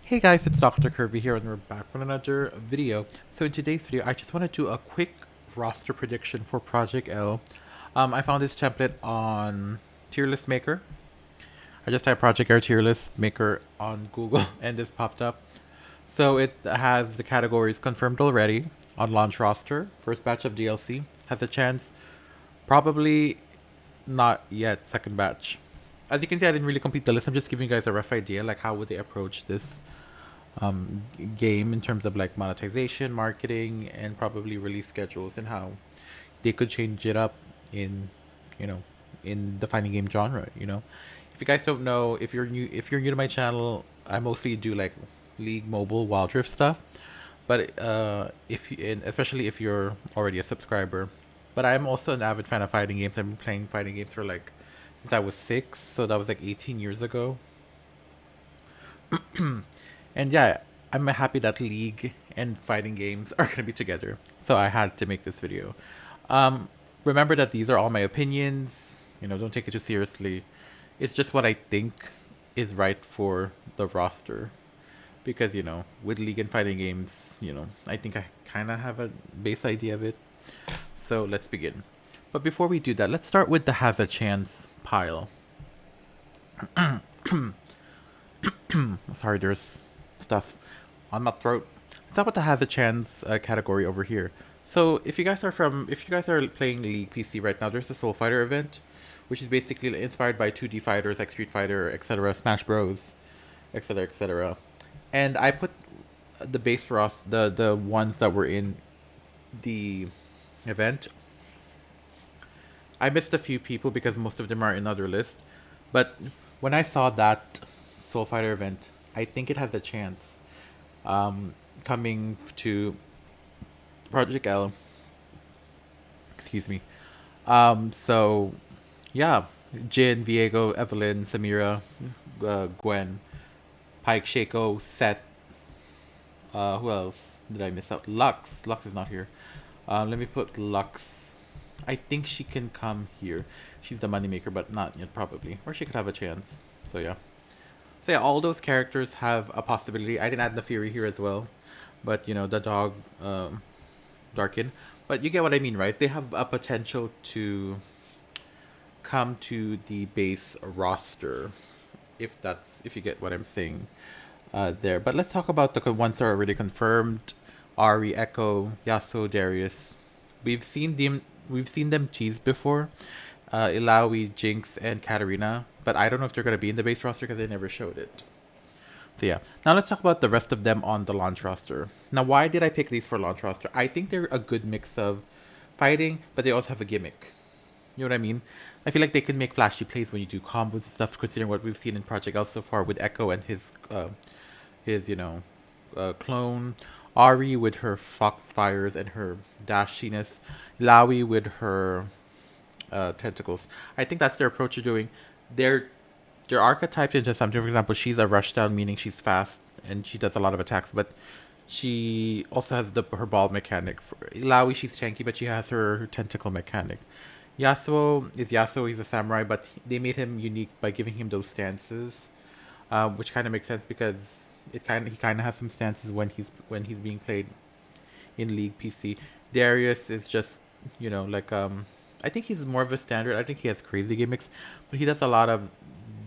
Hey guys, it's Dr. Kirby here and we're back with another video. So in today's video, I just want to do a quick roster prediction for Project L. I found this template on Tier List Maker. I just typed Project L Tier List Maker on Google and this popped up. So it has the categories confirmed already on launch roster. First batch of DLC has a chance. Probably not yet second batch. As you can see, I didn't really complete the list. I'm just giving you guys a rough idea, like how would they approach this game in terms of like monetization, marketing, and probably release schedules, and how they could change it up in, you know, in the fighting game genre. If you guys don't know, if you're new to my channel, I mostly do like League Mobile Wild Rift stuff. But if you, and especially if you're already a subscriber, but I'm also an avid fan of fighting games. I've been playing fighting games for like since I was 6, so that was like 18 years ago. And yeah, I'm happy that League and fighting games are gonna be together. So I had to make this video. Um, Remember that these are all my opinions. Don't take it too seriously. It's just what I think is right for the roster. Because, with League and fighting games, I think I kind of have a base idea of it. So let's begin. But before we do that, let's start with the has a chance pile. Sorry, there's stuff on my throat. Let's talk about the has a chance category over here. So if you guys are playing League PC right now, there's a Soul Fighter event, which is basically inspired by 2D fighters like Street Fighter, etc., Smash Bros, etc., etc. And I put the base the ones that were in the event. I missed a few people because most of them are in other lists. But when I saw that Soul Fighter event, I think it has a chance coming to Project L. Excuse me. So, yeah. Jin, Viego, Evelyn, Samira, Gwen, Pike, Shaco, Seth. Who else did I miss out? Lux. Lux is not here. Let me put Lux. I think she can come here. She's the moneymaker, but not yet probably. Or she could have a chance. So yeah. So yeah, all those characters have a possibility. I didn't add the Fury here as well. But the dog Darkin. But you get what I mean, right? They have a potential to come to the base roster. If you get what I'm saying there. But let's talk about the ones that are already confirmed. Ari, Echo, Yasuo, Darius. We've seen them teased before. Ilaoi, Jinx, and Katarina. But I don't know if they're gonna be in the base roster because they never showed it. So yeah. Now let's talk about the rest of them on the launch roster. Now why did I pick these for launch roster? I think they're a good mix of fighting, but they also have a gimmick. You know what I mean? I feel like they can make flashy plays when you do combos and stuff, considering what we've seen in Project L so far with Echo and his clone. Ari with her foxfires and her dashiness. Laui with her tentacles. I think that's their approach to doing. Their archetypes into something. For example, she's a rushdown, meaning she's fast and she does a lot of attacks, but she also has her ball mechanic. For Laui, she's tanky, but she has her tentacle mechanic. Yasuo is Yasuo. He's a samurai, but they made him unique by giving him those stances, which kind of makes sense because he kind of has some stances when he's being played in League PC. Darius is just like I think he's more of a standard. I think he has crazy gimmicks, but he does a lot of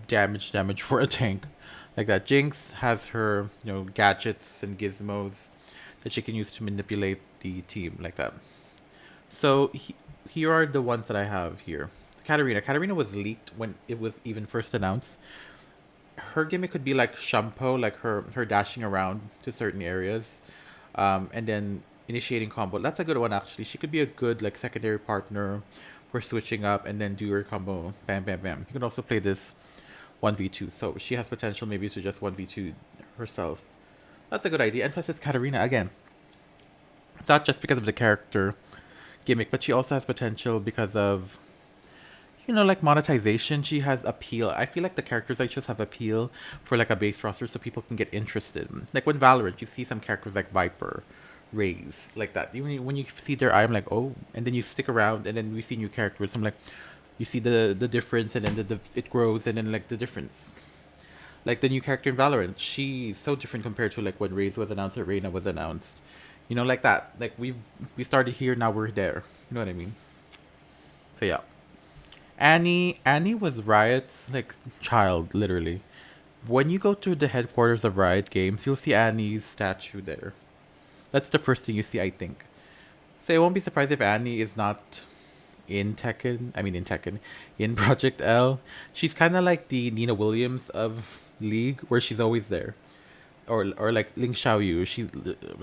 damage for a tank like that. Jinx has her gadgets and gizmos that she can use to manipulate the team like that. So here are the ones that I have here. Katarina was leaked when it was even first announced. Her gimmick could be like Shampoo, like her dashing around to certain areas, and then initiating combo. That's a good one actually. She could be a good like secondary partner for switching up and then do her combo. Bam, bam, bam. You can also play this 1v2. So she has potential maybe to just 1v2 herself. That's a good idea. And plus it's Katarina again. It's not just because of the character gimmick, but she also has potential because of like monetization. She has appeal. I feel like the characters I chose have appeal for like a base roster so people can get interested. Like when Valorant, you see some characters like Viper, Raze, like that. Even when you see their eye, I'm like, oh, and then you stick around and then we see new characters. I'm like, you see the difference and then it grows and then like the difference. Like the new character in Valorant, she's so different compared to like when Raze was announced or Reyna was announced. You know, like that. Like we started here, now we're there. You know what I mean? So yeah. Annie was Riot's like child, literally. When you go to the headquarters of Riot Games, you'll see Annie's statue there. That's the first thing you see, I think. So I won't be surprised if Annie is not in Tekken. I mean, in Tekken, in Project L. She's kind of like the Nina Williams of League, where she's always there, or like Ling Xiaoyu.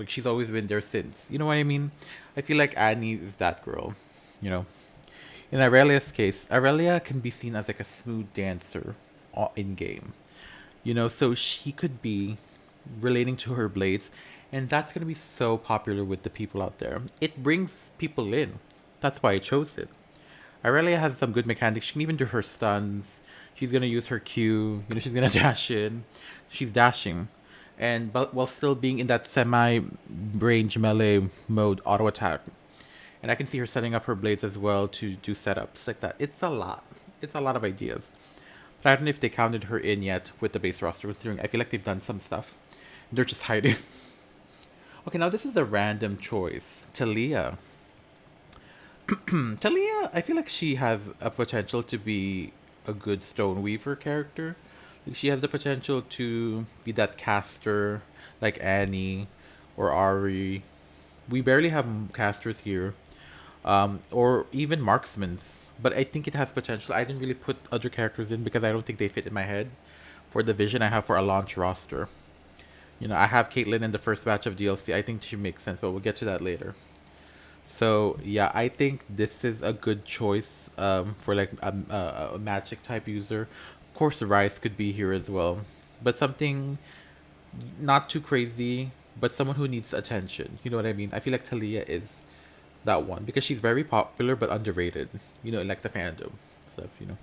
She's always been there since. You know what I mean? I feel like Annie is that girl. You know. In Aurelia's case, Aurelia can be seen as like a smooth dancer in game. You know, so she could be relating to her blades, and that's gonna be so popular with the people out there. It brings people in. That's why I chose it. Aurelia has some good mechanics. She can even do her stuns. She's gonna use her Q. You know, she's gonna dash in. She's dashing, and but while still being in that semi-range melee mode auto attack. And I can see her setting up her blades as well to do setups like that. It's a lot. It's a lot of ideas. But I don't know if they counted her in yet with the base roster, considering I feel like they've done some stuff. They're just hiding. Okay, now this is a random choice. Talia. Talia, I feel like she has a potential to be a good Stone Weaver character. Like, she has the potential to be that caster like Annie or Ari. We barely have casters here, or even marksmans. But I think it has potential. I didn't really put other characters in because I don't think they fit in my head for the vision I have for a launch roster. You know, I have Caitlyn in the first batch of DLC. I think she makes sense, but we'll get to that later. So yeah, I think this is a good choice for like a magic type user. Of course, Rice could be here as well, but something not too crazy, but someone who needs attention. You know what I mean? I feel like Talia is that one because she's very popular but underrated. You know, like the fandom stuff. You know,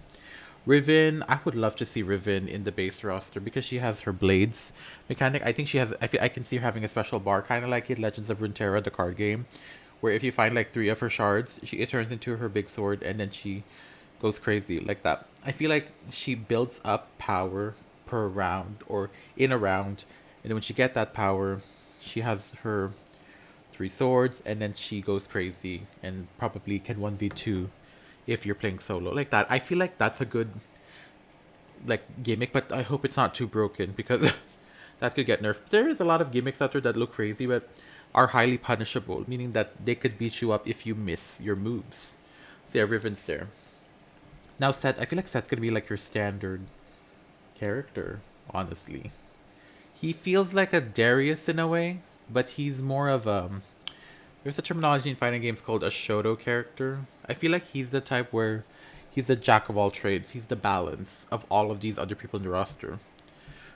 Riven. I would love to see Riven in the base roster because she has her blades mechanic. I think she has. I can see her having a special bar, kind of like in Legends of Runeterra, the card game, where if you find like three of her shards, it turns into her big sword, and then she goes crazy like that. I feel like she builds up power per round or in a round, and then when she get that power, she has her three swords, and then she goes crazy and probably can 1v2 if you're playing solo like that. I feel like that's a good like gimmick, but I hope it's not too broken because that could get nerfed. There is a lot of gimmicks out there that look crazy but are highly punishable, meaning that they could beat you up if you miss your moves. So yeah, Riven's there. Now Seth, I feel like Seth's gonna be like your standard character, honestly. He feels like a Darius in a way, but he's more of there's a terminology in fighting games called a Shoto character. I feel like he's the type where he's the jack of all trades. He's the balance of all of these other people in the roster.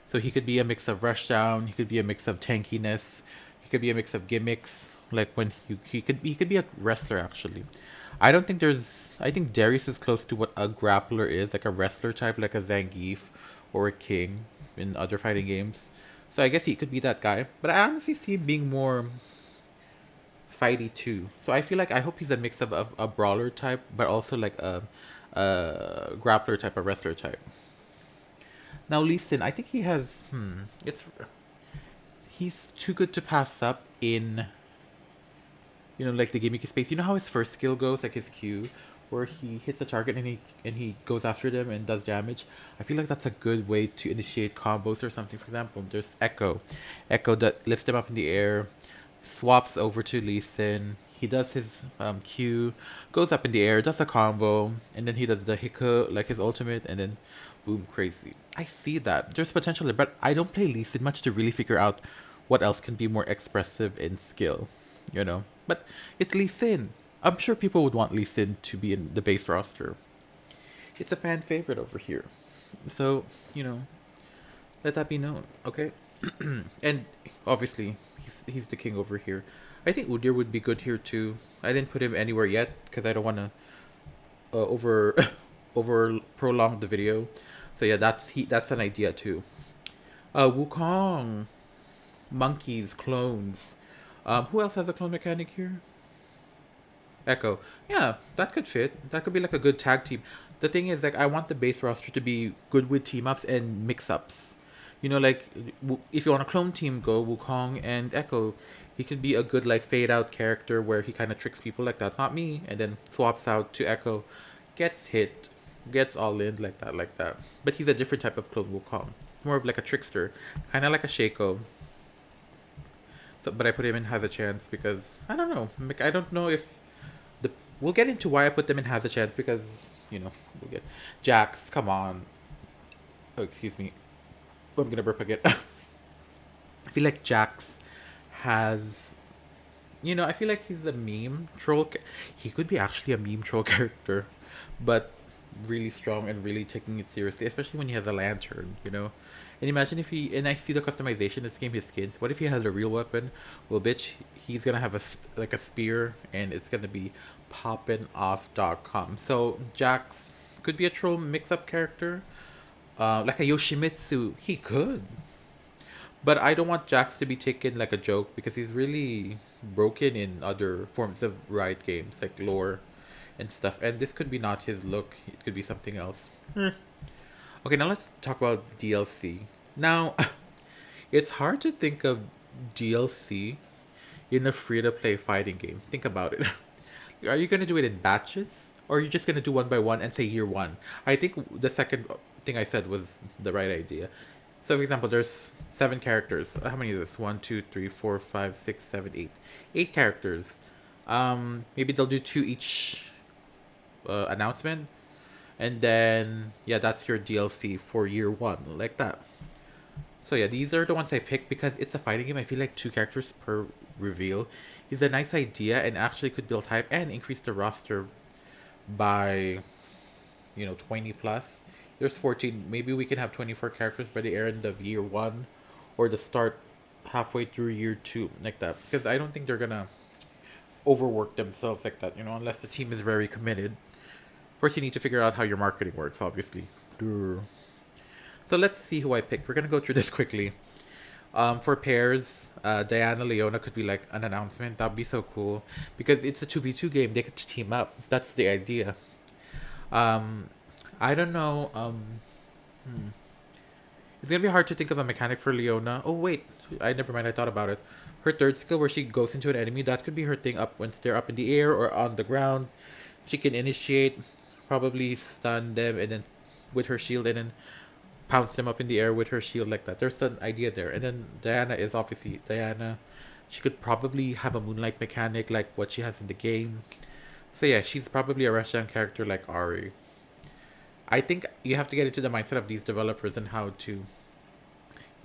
So he could be a mix of rushdown. He could be a mix of tankiness. He could be a mix of gimmicks. Like when he could be a wrestler actually. I don't think there's. I think Darius is close to what a grappler is, like a wrestler type, like a Zangief or a King in other fighting games. So I guess he could be that guy. But I honestly see him being more fighty too. So I feel like I hope he's a mix of a brawler type, but also like a grappler type, a wrestler type. Now Lee Sin, I think he has. It's he's too good to pass up in like the gimmicky space. You know how his first skill goes, like his Q, where he hits a target and he goes after them and does damage. I feel like that's a good way to initiate combos or something. For example, there's Echo that lifts him up in the air, swaps over to Lee Sin. He does his Q, goes up in the air, does a combo, and then he does the Hiko, like his ultimate, and then boom, crazy. I see that. There's potential there, but I don't play Lee Sin much to really figure out what else can be more expressive in skill, you know? But it's Lee Sin. I'm sure people would want Lee Sin to be in the base roster. It's a fan favorite over here. So, let that be known, okay? And obviously, he's the king over here. I think Udyr would be good here too. I didn't put him anywhere yet because I don't want to over over prolong the video. So yeah, that's an idea too. Wukong, monkeys, clones. Who else has a clone mechanic here? Echo. Yeah, that could fit. That could be like a good tag team. The thing is, like, I want the base roster to be good with team ups and mix ups. You know, like if you want a clone team, go Wukong and Echo. He could be a good like fade out character where he kind of tricks people like that's not me, and then swaps out to Echo, gets hit, gets all in like that. But he's a different type of clone Wukong. It's more of like a trickster, kind of like a Shaco. So, but I put him in has a chance because I don't know. Like, I don't know if the we'll get into why I put them in has a chance because we'll get Jax. Come on. Oh, excuse me. I'm gonna burp again. I feel like Jax has, I feel like he's a meme troll. He could be actually a meme troll character, but really strong and really taking it seriously, especially when he has a lantern. And imagine if he, and I see the customization this game, his skins. What if he has a real weapon? Well, bitch, he's gonna have like a spear, and it's gonna be popping off.com. So Jax could be a troll mix-up character, like a Yoshimitsu. He could. But I don't want Jax to be taken like a joke because he's really broken in other forms of Riot Games, like lore and stuff. And this could be not his look. It could be something else. Okay, now let's talk about DLC. Now, it's hard to think of DLC in a free-to-play fighting game. Think about it. Are you gonna do it in batches? Or are you just gonna do one by one and say year one? I think the second thing I said was the right idea. So, for example, there's 7 characters. How many is this? One, two, three, four, five, six, seven, eight. 8 characters. Maybe they'll do 2 each announcement, and then yeah, that's your DLC for year one, like that. So yeah, these are the ones I picked because it's a fighting game. I feel like 2 characters per reveal is a nice idea and actually could build hype and increase the roster by 20 plus. There's 14. Maybe we can have 24 characters by the end of year one or the start halfway through year two, like that. Because I don't think they're gonna overwork themselves like that, unless the team is very committed. First, you need to figure out how your marketing works, obviously. So let's see who I picked. We're gonna go through this quickly. For pairs, Diana Leona could be like an announcement. That'd be so cool because it's a 2v2 game. They could team up. That's the idea. Um, I don't know. It's gonna be hard to think of a mechanic for Leona. Oh wait, I never mind. I thought about it. Her third skill, where she goes into an enemy, that could be her thing. Up once they're up in the air or on the ground, she can initiate, probably stun them, and then with her shield, and then pounce them up in the air with her shield like that. There's an idea there. And then Diana is obviously Diana. She could probably have a moonlight mechanic like what she has in the game. So yeah, she's probably a Russian character like Ari. I think you have to get into the mindset of these developers and how to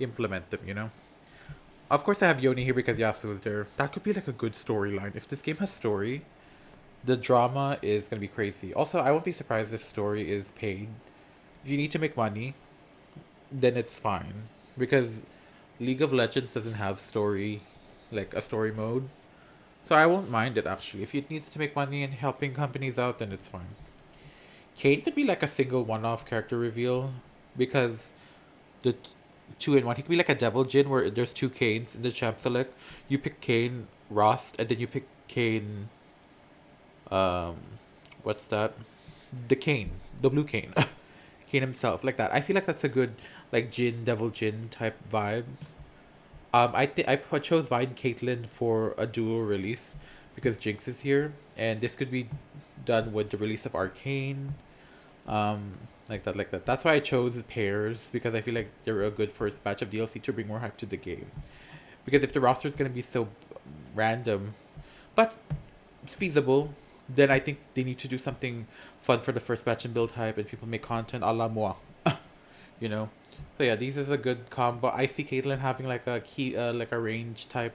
implement them. Of course, I have Yoni here because Yasu is there. That could be like a good storyline. If this game has story, the drama is gonna be crazy. Also, I won't be surprised if story is paid. If you need to make money, then it's fine. Because League of Legends doesn't have story, like a story mode. So I won't mind it actually. If it needs to make money and helping companies out, then it's fine. Kane could be like a single one-off character reveal because the 2 in 1. He could be like a Devil Jin where there's 2 Kanes in the champ select. You pick Kane Rost and then you pick Kane. Um, what's that? The Kane, the blue Kane, Kane himself, like that. I feel like that's a good like Jin Devil Jin type vibe. I chose Vine Caitlyn for a dual release because Jinx is here, and this could be done with the release of Arcane. Like that, like that. That's why I chose pairs because I feel like they're a good first batch of DLC to bring more hype to the game. Because if the roster is gonna be so random, but it's feasible, then I think they need to do something fun for the first batch and build hype, and people make content a la moi, you know. So yeah, these is a good combo. I see Caitlyn having like a key, like a range type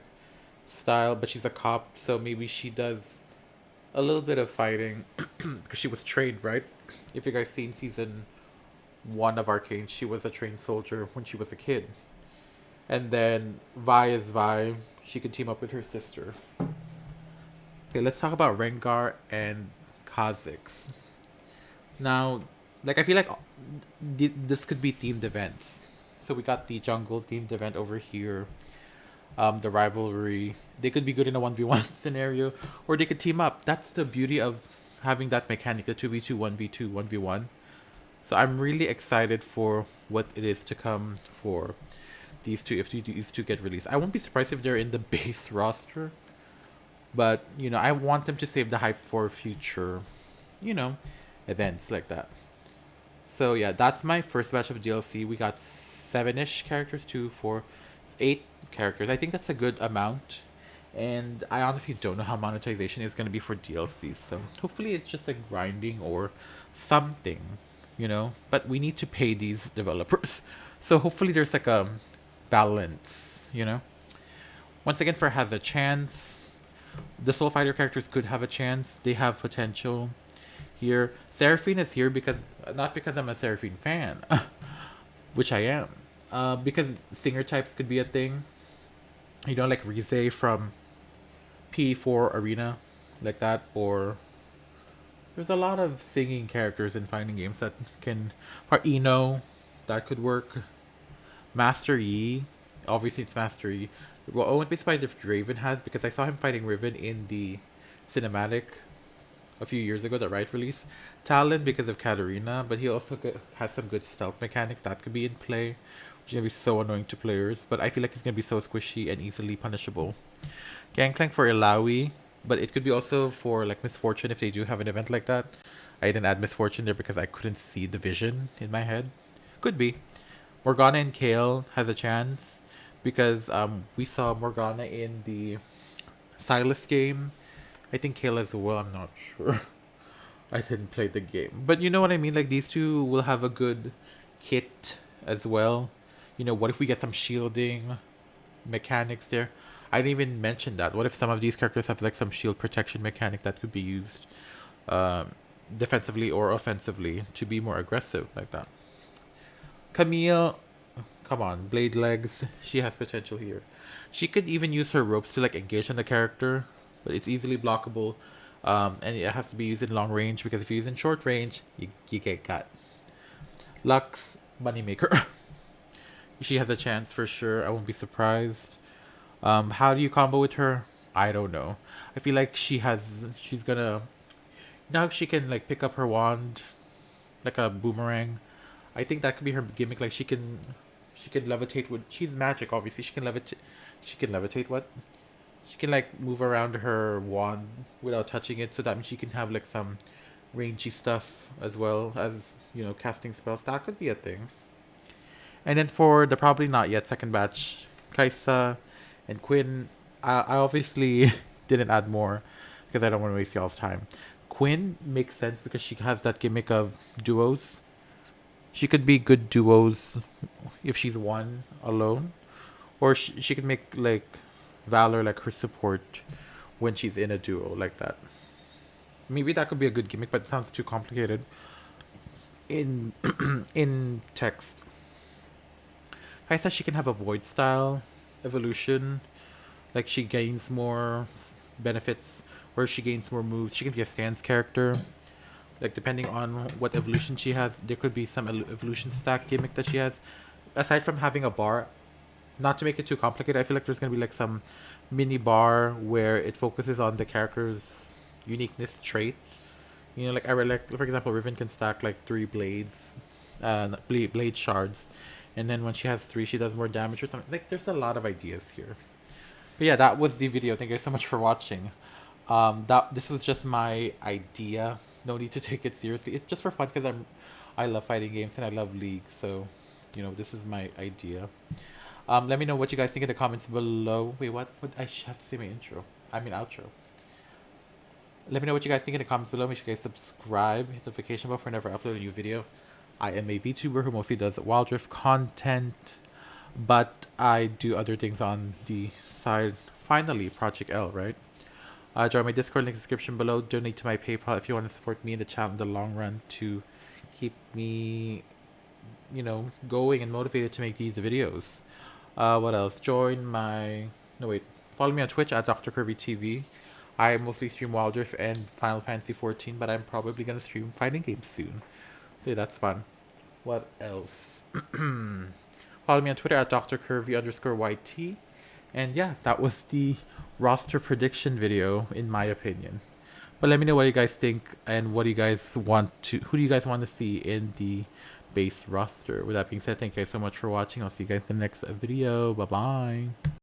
style, but she's a cop, so maybe she does a little bit of fighting because she was trained, right? If you guys seen season 1 of Arcane, she was a trained soldier when she was a kid. And then Vi is Vi. She can team up with her sister. Okay, let's talk about Rengar and Kha'Zix. Now, like I feel like this could be themed events. So we got the jungle themed event over here. The rivalry. They could be good in a 1v1 scenario, or they could team up. That's the beauty of having that mechanic, the 2v2, 1v2, 1v1. So I'm really excited for what it is to come for these two if these two get released. I won't be surprised if they're in the base roster, but I want them to save the hype for future, you know, events like that. So yeah, that's my first batch of DLC. We got seven-ish characters, two, four, eight characters. I think that's a good amount. And I honestly don't know how monetization is going to be for DLC. So hopefully it's just like grinding or something. But we need to pay these developers. So hopefully there's like a balance. Once again, for has a chance. The Soul Fighter characters could have a chance. They have potential here. Seraphine is here because not because I'm a Seraphine fan, which I am. Because singer types could be a thing. Like Rize from P4 Arena, like that. Or there's a lot of singing characters in fighting games that can. Or Eno, that could work. Master Yi, obviously it's Master Yi. Well, I wouldn't be surprised if Draven has because I saw him fighting Riven in the cinematic a few years ago that Riot released. Talon because of Katarina, but he also has some good stealth mechanics that could be in play, which is gonna be so annoying to players. But I feel like he's gonna be so squishy and easily punishable. Gangplank for Ilaoi, but it could be also for like Misfortune if they do have an event like that. I didn't add Misfortune there because I couldn't see the vision in my head. Could be. Morgana and Kale has a chance because we saw Morgana in the Silas game. I think Kale as well, I'm not sure. I didn't play the game. But you know what I mean? Like these two will have a good kit as well. What if we get some shielding mechanics there? I didn't even mention that. What if some of these characters have like some shield protection mechanic that could be used defensively or offensively to be more aggressive like that? Camille, come on, Blade Legs. She has potential here. She could even use her ropes to like engage on the character, but it's easily blockable. And it has to be used in long range because if you use in short range, you get cut. Lux, Moneymaker. She has a chance for sure. I won't be surprised. How do you combo with her? I don't know. I feel like she's gonna now she can like pick up her wand like a boomerang. I think that could be her gimmick. Like she can levitate with. She's magic, obviously. She can levitate. She can levitate. What? She can like move around her wand without touching it, so that means she can have like some rangy stuff as well as casting spells. That could be a thing. And then for the probably not yet second batch, Kaisa and Quinn. I obviously didn't add more because I don't want to waste y'all's time. Quinn makes sense because she has that gimmick of duos. She could be good duos if she's one alone, or she could make like Valor like her support when she's in a duo like that. Maybe that could be a good gimmick, but it sounds too complicated in in text. I said she can have a void style evolution, like she gains more benefits, or she gains more moves. She can be a stance character. Like depending on what evolution she has, there could be some evolution stack gimmick that she has. Aside from having a bar, not to make it too complicated, I feel like there's gonna be like some mini bar where it focuses on the character's uniqueness trait. Like like for example, Riven can stack like 3 blades, blade shards, and then when she has 3, she does more damage or something. Like there's a lot of ideas here. But yeah, that was the video. Thank you so much for watching. That this was just my idea. No need to take it seriously. It's just for fun because I love fighting games and I love League. So, this is my idea. Let me know what you guys think in the comments below. Wait, what? I have to say my intro. I mean outro. Let me know what you guys think in the comments below. Make sure you guys subscribe, hit the notification bell for whenever I upload a new video. I am a VTuber who mostly does Wild Rift content, but I do other things on the side. Finally, Project L, right? Join my Discord link in the description below. Donate to my PayPal if you want to support me in the channel in the long run to keep me, going and motivated to make these videos. What else? Join my... No, wait. Follow me on Twitch at Dr. Kirby TV. I mostly stream Wild Rift and Final Fantasy 14, but I'm probably going to stream fighting games soon. So yeah, that's fun. What else? Follow me on Twitter at drcurvy_YT. And yeah, that was the roster prediction video, in my opinion. But let me know what you guys think and what do you guys want to, who do you guys want to see in the base roster. With that being said, thank you guys so much for watching. I'll see you guys in the next video. Bye bye.